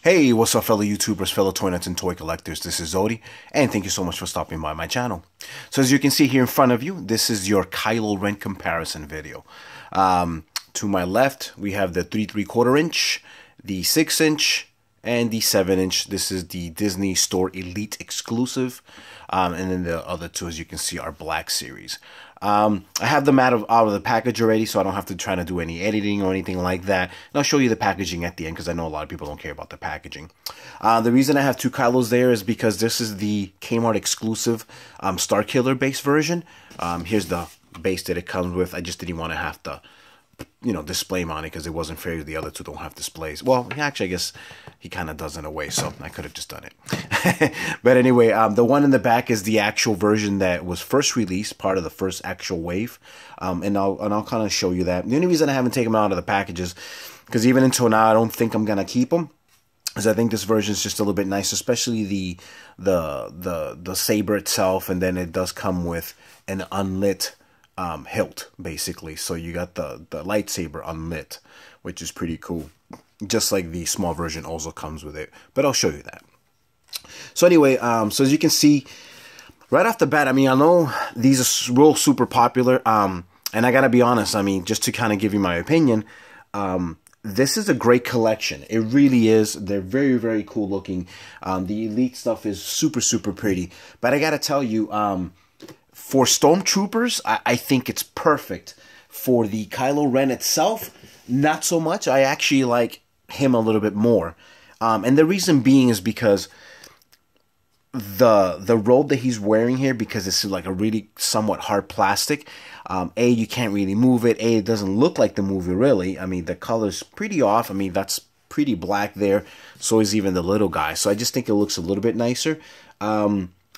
Hey, what's up fellow YouTubers, fellow toy nuts and toy collectors, this is Zodi, and thank you so much for stopping by my channel. So as you can see here in front of you, this is your Kylo REN comparison video. To my left, we have the 3¾ inch, the 6-inch, and the 7-inch. This is the Disney Store Elite exclusive, and then the other two, as you can see, are Black Series. I have them out of the package already, so I don't have to try to do any editing or anything like that. And I'll show you the packaging at the end, because I know a lot of people don't care about the packaging. The reason I have two Kylos there is because this is the Kmart exclusive Starkiller base version. Here's the base that it comes with. I just didn't want to have to, display him on it because it wasn't fair. The other two don't have displays. Well, actually, I guess he kind of does in a way, so I could have just done it. But anyway, the one in the back is the actual version that was first released, part of the first actual wave, and I'll kind of show you that. The only reason I haven't taken them out of the packages, because even until now, I don't think I'm gonna keep them, because I think this version is just a little bit nice, especially the saber itself, and then it does come with an unlit hilt, basically. So you got the lightsaber unlit, which is pretty cool. Just like the small version also comes with it, but I'll show you that. So anyway, so as you can see, right off the bat, I mean, I know these are real super popular, and I gotta be honest, I mean, just to kind of give you my opinion, this is a great collection. It really is. They're very, very cool looking. The Elite stuff is super, super pretty, but I gotta tell you, for Stormtroopers, I think it's perfect. For the Kylo Ren itself, not so much. I actually like him a little bit more. And the reason being is because the robe that he's wearing here, because it's like a really somewhat hard plastic, A, you can't really move it. A, it doesn't look like the movie, really. I mean, the color's pretty off. I mean, that's pretty black there. So is even the little guy. So I just think it looks a little bit nicer.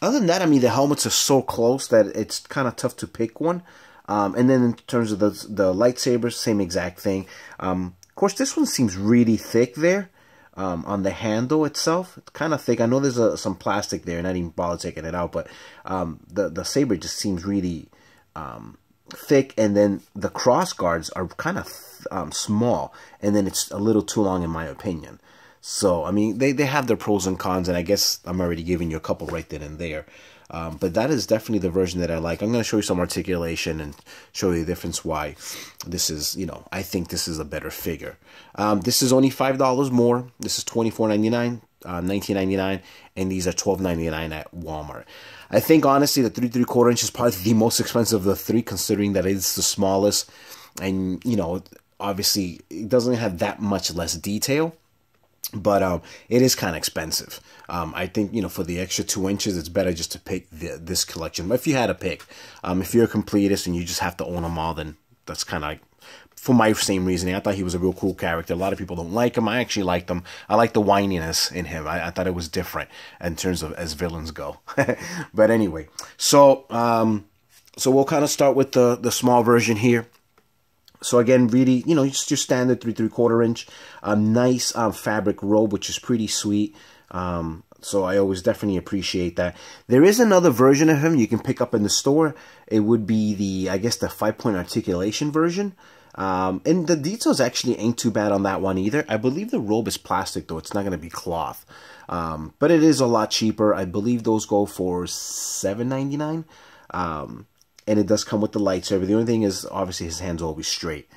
Other than that, I mean, the helmets are so close that it's kind of tough to pick one. And then in terms of the lightsabers, same exact thing. Of course, this one seems really thick there on the handle itself. It's kind of thick. I know there's some plastic there, and I didn't bother taking it out, but the saber just seems really thick. And then the cross guards are kind of small, and then it's a little too long in my opinion. So, I mean, they have their pros and cons, and I guess I'm already giving you a couple right then and there. But that is definitely the version that I like. I'm going to show you some articulation and show you the difference why this is, I think this is a better figure. This is only $5 more. This is $24.99, $19.99, and these are $12.99 at Walmart. I think, honestly, the 3¾ inch is probably the most expensive of the three, considering that it's the smallest. And, obviously, it doesn't have that much less detail. But it is kind of expensive. I think, for the extra 2 inches, it's better just to pick this collection. But if you had to pick, if you're a completist and you just have to own them all, then that's kind of like, for my same reasoning. I thought he was a real cool character. A lot of people don't like him. I actually liked him. I like the whininess in him. I thought it was different in terms of as villains go. But anyway, so we'll kind of start with the small version here. So again, really, just your standard 3¾ inch, nice fabric robe, which is pretty sweet. So I always definitely appreciate that. There is another version of him you can pick up in the store. It would be I guess the 5-point articulation version. And the details actually ain't too bad on that one either. I believe the robe is plastic though. It's not going to be cloth. But it is a lot cheaper. I believe those go for $7.99. And it does come with the lightsaber. The only thing is, obviously, his hand's always straight.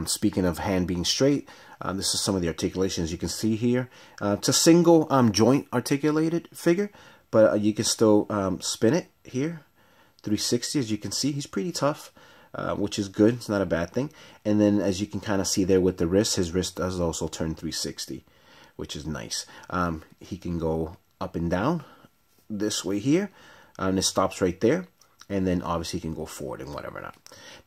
Speaking of hand being straight, this is some of the articulations you can see here. It's a single joint articulated figure, but you can still spin it here. 360, as you can see, he's pretty tough, which is good. It's not a bad thing. And then, as you can kind of see there with the wrist, his wrist does also turn 360, which is nice. He can go up and down this way here, and it stops right there. And then obviously he can go forward and whatever not.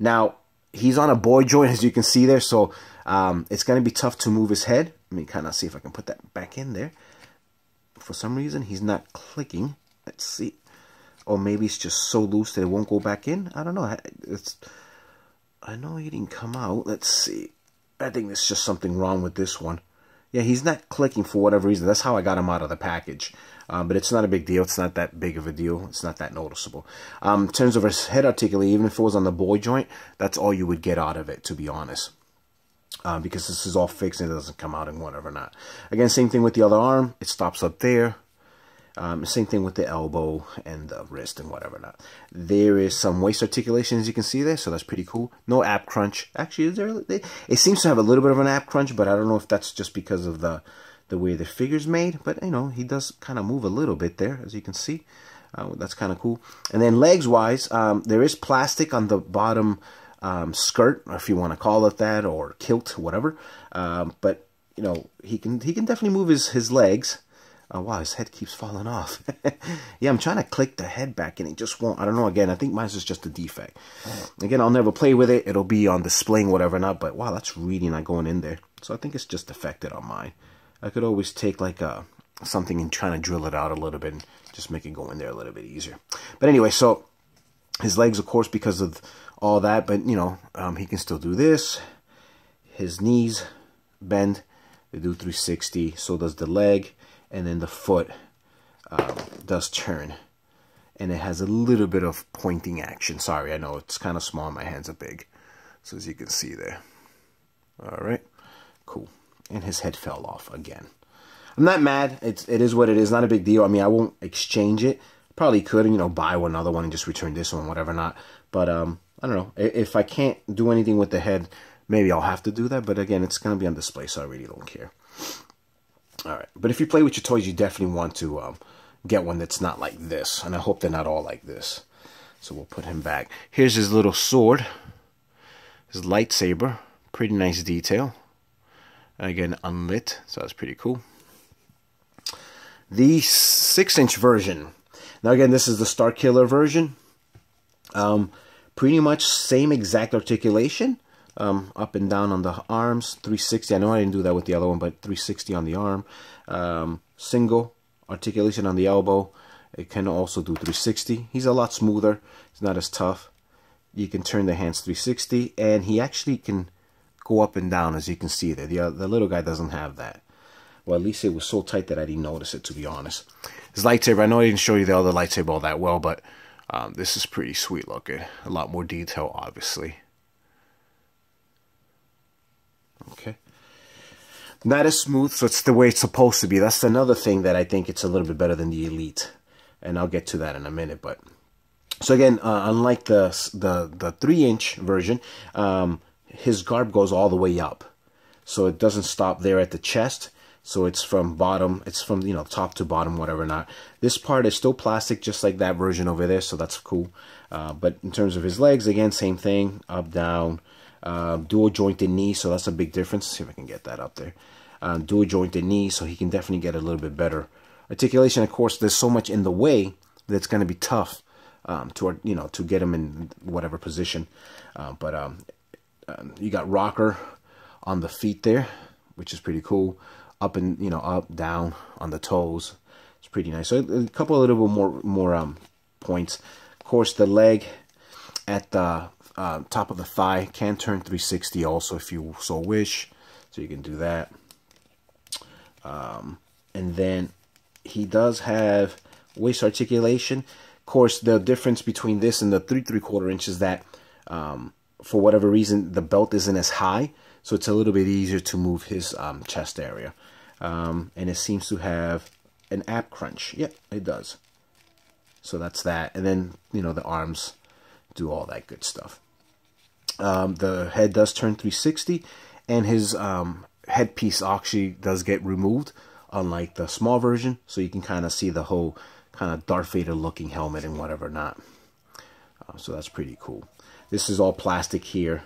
Now, he's on a boy joint, as you can see there, so it's going to be tough to move his head. Let me kind of see if I can put that back in there. For some reason, he's not clicking. Let's see. Or maybe it's just so loose that it won't go back in. I don't know. I know he didn't come out. Let's see. I think there's just something wrong with this one. Yeah, he's not clicking for whatever reason. That's how I got him out of the package. But it's not a big deal. It's not that big of a deal. It's not that noticeable. In terms of his head articulation, even if it was on the boy joint, that's all you would get out of it, to be honest. because this is all fixed and it doesn't come out and whatever not. Again, same thing with the other arm. It stops up there. Same thing with the elbow and the wrist and whatever not. There is some waist articulation, as you can see there, so that's pretty cool. No ab crunch. Actually, it seems to have a little bit of an ab crunch, but I don't know if that's just because of the way the figure's made. But, you know, he does kind of move a little bit there, as you can see. That's kind of cool. And then legs-wise, there is plastic on the bottom skirt, or if you want to call it that, or kilt, whatever. But, you know, he can definitely move his legs. Wow, his head keeps falling off. Yeah, I'm trying to click the head back and it just won't. I don't know. Again, I think mine's is just a defect. Again, I'll never play with it. It'll be on display and whatever not. But wow, that's really not going in there. So I think it's just defected on mine. I could always take like something and try to drill it out a little bit and just make it go in there a little bit easier. But anyway, so his legs, of course, because of all that. But, you know, he can still do this. His knees bend. They do 360. So does the leg. And then the foot does turn. And it has a little bit of pointing action. Sorry, I know it's kind of small. My hands are big. So as you can see there. All right. Cool. And his head fell off again. I'm not mad. It is what it is. Not a big deal. I mean, I won't exchange it. Probably could, you know, buy another one and just return this one, whatever not. But I don't know. If I can't do anything with the head, maybe I'll have to do that. But again, it's going to be on display, so I really don't care. All right, but if you play with your toys, you definitely want to get one that's not like this, and I hope they're not all like this. So we'll put him back. Here's his little sword, his lightsaber, pretty nice detail. Again, unlit, so that's pretty cool. The 6-inch version. Now again, this is the Star Killer version. Pretty much same exact articulation. Up and down on the arms, 360. I know I didn't do that with the other one, but 360 on the arm. Single articulation on the elbow. It can also do 360. He's a lot smoother. It's not as tough. You can turn the hands 360, and he actually can go up and down, as you can see there. The little guy doesn't have that. Well, at least it was so tight that I didn't notice it, to be honest. His lightsaber, I know I didn't show you the other lightsaber all that well, but this is pretty sweet looking. A lot more detail, obviously. Okay. Not as smooth, so it's the way it's supposed to be. That's another thing that I think it's a little bit better than the Elite. And I'll get to that in a minute. But so again, unlike the 3-inch version, his garb goes all the way up. So it doesn't stop there at the chest. So it's from bottom, it's from, you know, top to bottom, whatever not. This part is still plastic, just like that version over there, so that's cool. But in terms of his legs, again, same thing, up, down. Dual jointed knee, so that's a big difference. Let's see if I can get that up there. Dual jointed knee, so he can definitely get a little bit better articulation. Of course, there's so much in the way that it's going to be tough to get him in whatever position. But you got rocker on the feet there, which is pretty cool. Up and up, down on the toes. It's pretty nice. So a couple of little bit more points. Of course, the leg at the top of the thigh can turn 360 also if you so wish, so you can do that. And then he does have waist articulation. Of course, the difference between this and the 3 3/4 inch is that for whatever reason the belt isn't as high, so it's a little bit easier to move his chest area. And it seems to have an ab crunch. Yep, it does. So that's that. And then the arms do all that good stuff. The head does turn 360, and his headpiece actually does get removed, unlike the small version, so you can kind of see the whole kind of Darth Vader looking helmet and whatever not. So that's pretty cool. This is all plastic here,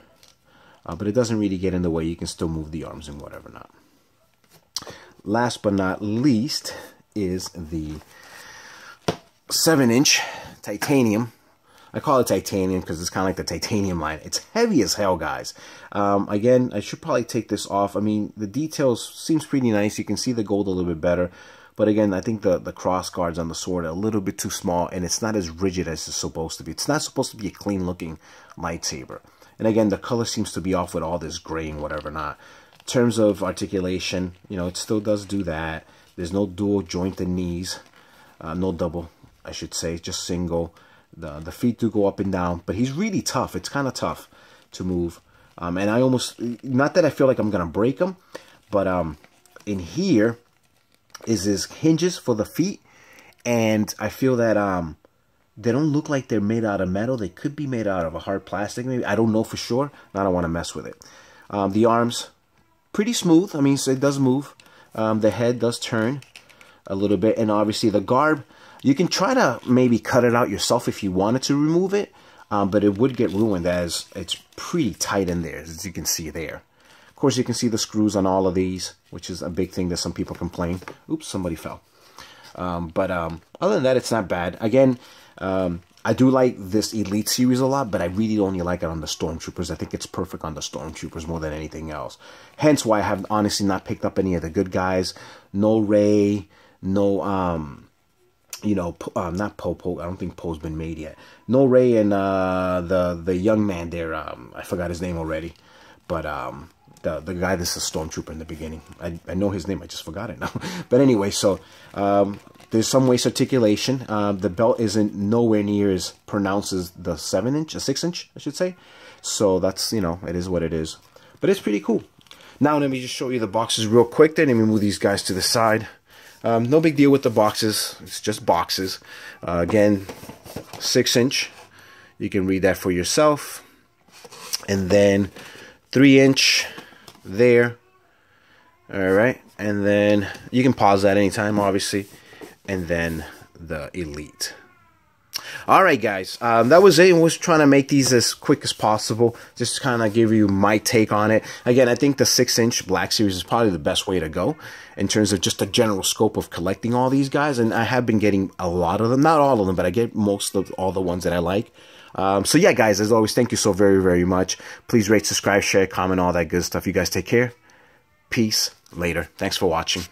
but it doesn't really get in the way. You can still move the arms and whatever not. Last but not least is the 7-inch titanium. I call it titanium because it's kind of like the titanium line. It's heavy as hell, guys. Again, I should probably take this off. I mean, the details seems pretty nice. You can see the gold a little bit better. But again, I think the cross guards on the sword are a little bit too small, and it's not as rigid as it's supposed to be. It's not supposed to be a clean-looking lightsaber. And again, the color seems to be off with all this gray and whatever not. In terms of articulation, it still does do that. There's no dual jointed knees. No double, I should say, just single. The feet do go up and down, but he's really tough. It's kind of tough to move. And I almost, not that I feel like I'm going to break them, but in here is his hinges for the feet. And I feel that they don't look like they're made out of metal. They could be made out of a hard plastic, maybe. I don't know for sure. I don't want to mess with it. The arms, pretty smooth. I mean, so it does move. The head does turn a little bit. And obviously the garb, you can try to maybe cut it out yourself if you wanted to remove it. But it would get ruined as it's pretty tight in there, as you can see there. Of course, you can see the screws on all of these, which is a big thing that some people complain. Oops, somebody fell. But other than that, it's not bad. Again, I do like this Elite series a lot, but I really only like it on the Stormtroopers. I think it's perfect on the Stormtroopers more than anything else. Hence why I have honestly not picked up any of the good guys. No Rey, no, you know, not Poe. I don't think Poe's been made yet. No Rey and the young man there. I forgot his name already, but the guy that's a Stormtrooper in the beginning. I know his name. I just forgot it now. But anyway, so there's some waist articulation. The belt isn't nowhere near as pronounced as the 7-inch, a 6-inch, I should say. So that's, you know, it is what it is. But it's pretty cool. Now let me just show you the boxes real quick. Then let me move these guys to the side. No big deal with the boxes. It's just boxes. Again, 6-inch. You can read that for yourself. And then 3-inch there. All right. And then you can pause that anytime, obviously. And then the Elite. All right, guys. That was it. I was trying to make these as quick as possible. Just kind of give you my take on it. Again, I think the 6-inch Black Series is probably the best way to go in terms of just the general scope of collecting all these guys. And I have been getting a lot of them. Not all of them, but I get most of all the ones that I like. So yeah, guys, as always, thank you so very, very much. Please rate, subscribe, share, comment, all that good stuff. You guys take care. Peace. Later. Thanks for watching.